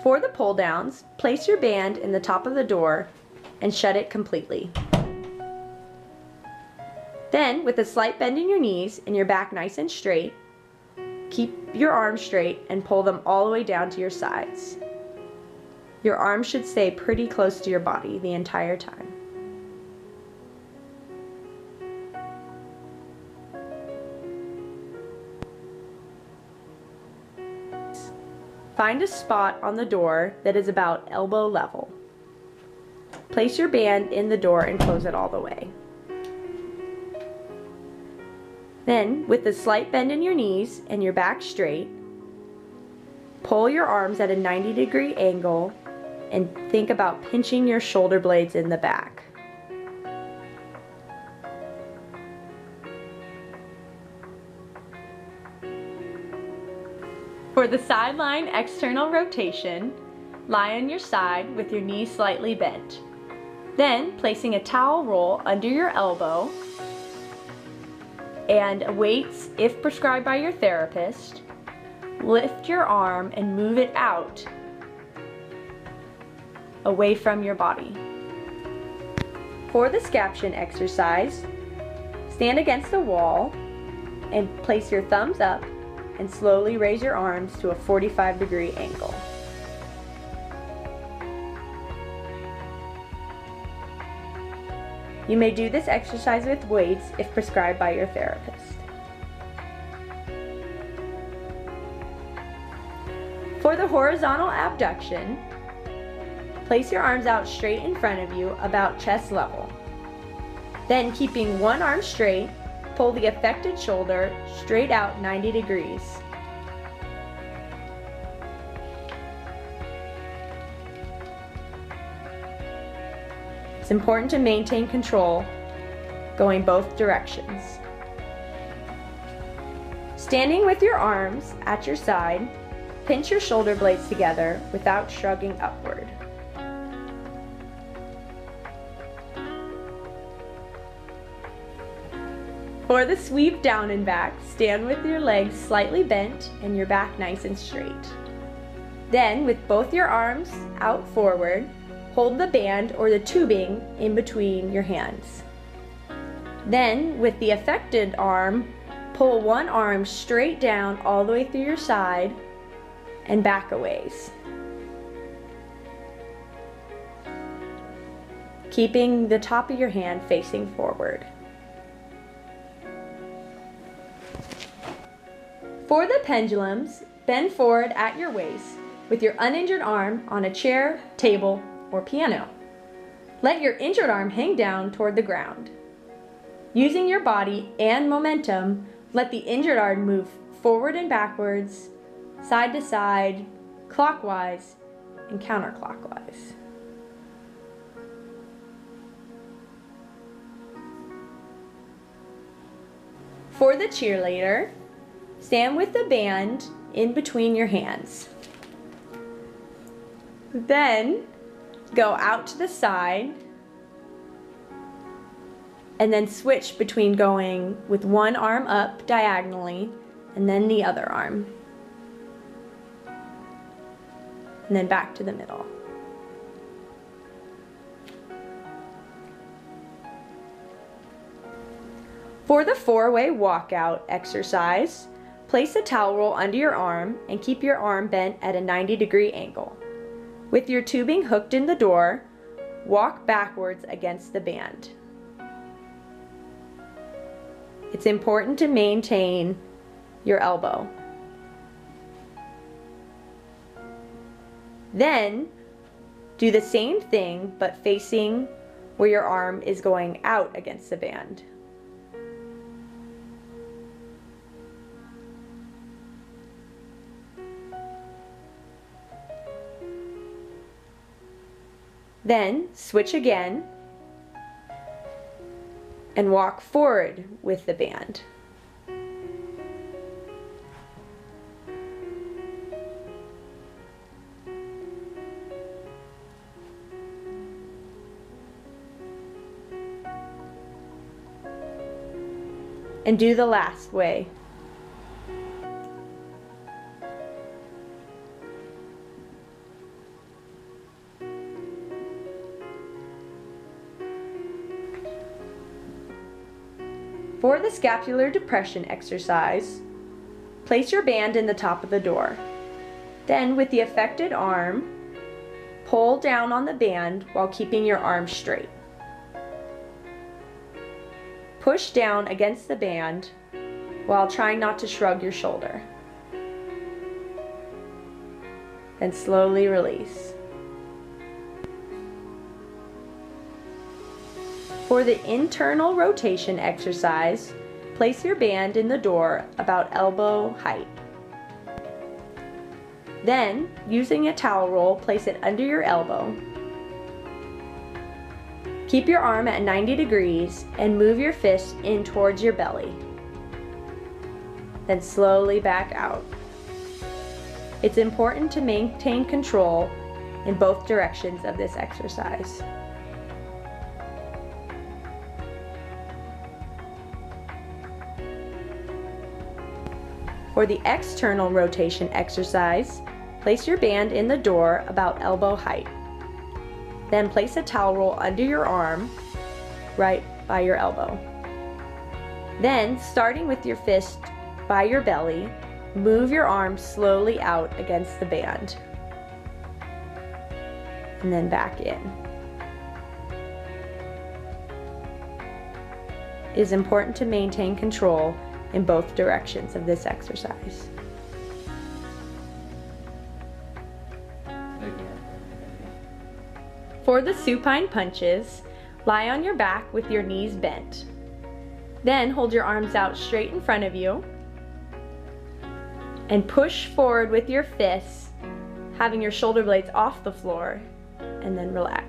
For the pull downs, place your band in the top of the door and shut it completely. Then, with a slight bend in your knees and your back nice and straight, keep your arms straight and pull them all the way down to your sides. Your arms should stay pretty close to your body the entire time. Find a spot on the door that is about elbow level. Place your band in the door and close it all the way. Then, with a slight bend in your knees and your back straight, pull your arms at a 90-degree angle and think about pinching your shoulder blades in the back. For the sideline external rotation, lie on your side with your knees slightly bent. Then, placing a towel roll under your elbow and weights, if prescribed by your therapist, lift your arm and move it out away from your body. For the scaption exercise, stand against a wall and place your thumbs up and slowly raise your arms to a 45-degree angle. You may do this exercise with weights if prescribed by your therapist. For the horizontal abduction, place your arms out straight in front of you about chest level. Then, keeping one arm straight, pull the affected shoulder straight out 90 degrees. It's important to maintain control going both directions. Standing with your arms at your side, pinch your shoulder blades together without shrugging upward. For the sweep down and back, stand with your legs slightly bent and your back nice and straight. Then, with both your arms out forward, hold the band or the tubing in between your hands. Then, with the affected arm, pull one arm straight down all the way through your side and back a ways. Keeping the top of your hand facing forward. For the pendulums, bend forward at your waist with your uninjured arm on a chair, table, or piano. Let your injured arm hang down toward the ground. Using your body and momentum, let the injured arm move forward and backwards, side to side, clockwise, and counterclockwise. For the cheerleader, stand with the band in between your hands. Then, go out to the side and then switch between going with one arm up diagonally and then the other arm. And then back to the middle. For the four-way walkout exercise, place a towel roll under your arm and keep your arm bent at a 90-degree angle. With your tubing hooked in the door, walk backwards against the band. It's important to maintain your elbow. Then, do the same thing but facing where your arm is going out against the band. Then, switch again and walk forward with the band. And do the last way. For the scapular depression exercise, place your band in the top of the door. Then, with the affected arm, pull down on the band while keeping your arm straight. Push down against the band while trying not to shrug your shoulder. Then slowly release. For the internal rotation exercise, place your band in the door about elbow height. Then, using a towel roll, place it under your elbow. Keep your arm at 90 degrees and move your fist in towards your belly. Then slowly back out. It's important to maintain control in both directions of this exercise. For the external rotation exercise, place your band in the door about elbow height. Then place a towel roll under your arm, right by your elbow. Then, starting with your fist by your belly, move your arm slowly out against the band. And then back in. It is important to maintain control in both directions of this exercise. For the supine punches, lie on your back with your knees bent. Then hold your arms out straight in front of you and push forward with your fists, having your shoulder blades off the floor, and then relax.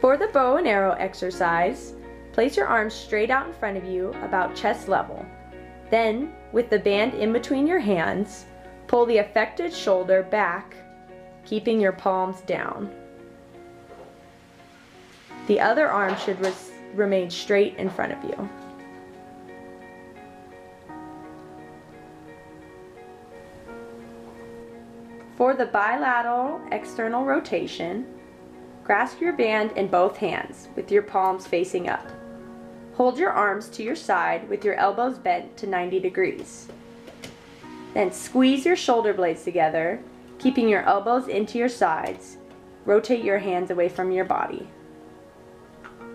For the bow and arrow exercise, place your arms straight out in front of you about chest level. Then, with the band in between your hands, pull the affected shoulder back, keeping your palms down. The other arm should remain straight in front of you. For the bilateral external rotation, grasp your band in both hands with your palms facing up. Hold your arms to your side with your elbows bent to 90 degrees. Then squeeze your shoulder blades together, keeping your elbows into your sides. Rotate your hands away from your body.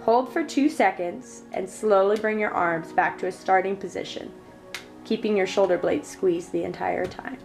Hold for 2 seconds and slowly bring your arms back to a starting position, keeping your shoulder blades squeezed the entire time.